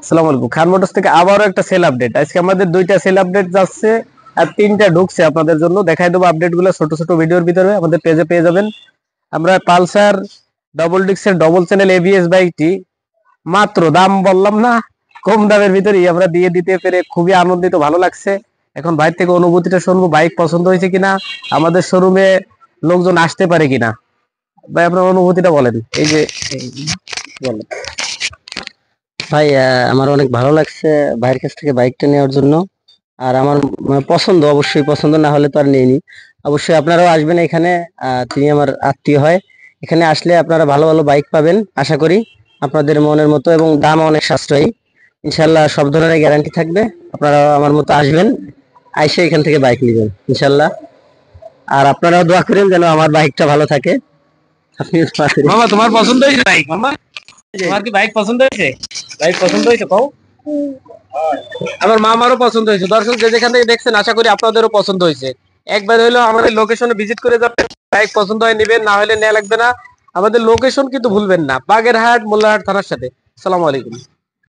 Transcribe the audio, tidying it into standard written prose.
আসসালামু আলাইকুম। খান মোটরস থেকে আবারও একটা সেল আপডেট। আজকে আমাদের দুইটা সেল আপডেট যাচ্ছে আর তিনটা ঢুকছে আপনাদের জন্য। দেখাই দেবো আপডেট গুলো ছোট ছোট ভিডিওর ভিতরে আমাদের পেজে পেয়ে যাবেন। আমরা পালসার ডবল ডিক্সের ডবল চ্যানেল এবিএস বাইকটি মাত্র দাম বললাম না, কম দামের ভিতরেই আমরা দিয়ে দিতে পেরে খুবই আনন্দিত, ভালো লাগছে। এখন বাইক থেকে অনুভূতিটা শুনবো, বাইক পছন্দ হয়েছে কিনা, আমাদের শোরুমে লোকজন আসতে পারে কিনা। ভাই আপনার অনুভূতিটা বলেন। এই যে বলেন। ভাই আমার অনেক ভালো লাগছে ভাইয়ের কাছ থেকে বাইকটা নেওয়ার জন্য। আর আমার পছন্দ, অবশ্যই পছন্দ না হলে তো আর নেইনি। অবশ্যই আপনারাও আসবেন এখানে। তিনি আমার আত্মীয় হয়। এখানে আসলে আপনারা ভালো ভালো বাইক পাবেন আশা করি, আপনাদের মনের মতো, এবং দাম অনেক সাশ্রয়ী। ইনশাল্লাহ সব ধরনের গ্যারান্টি থাকবে। আপনারা আমার মতো আসবেন, আইসে এখান থেকে বাইক নেবেন ইনশাল্লাহ। আর আপনারাও দোয়া করেন যেন আমার বাইকটা ভালো থাকে। আপনি মামা তোমার পছন্দ হয়েছে বাইক? মামা তোমার কি বাইক পছন্দ হয়েছে? বাইক পছন্দ হয়েছে কও। আমার মামারও পছন্দ হয়েছে। দর্শক যে যেখান থেকে দেখছেন আশা করি আপনাদেরও পছন্দ হয়েছে। একবার হইলো আমাদের লোকেশনে ভিজিট করে যাবেন, বাইক পছন্দ হয় নেবেন, না হলে নেওয়া লাগবে না। আমাদের লোকেশন কিন্তু ভুলবেন না, বাগেরহাট মোল্লারহাট থানার সাথে। আসসালামু আলাইকুম।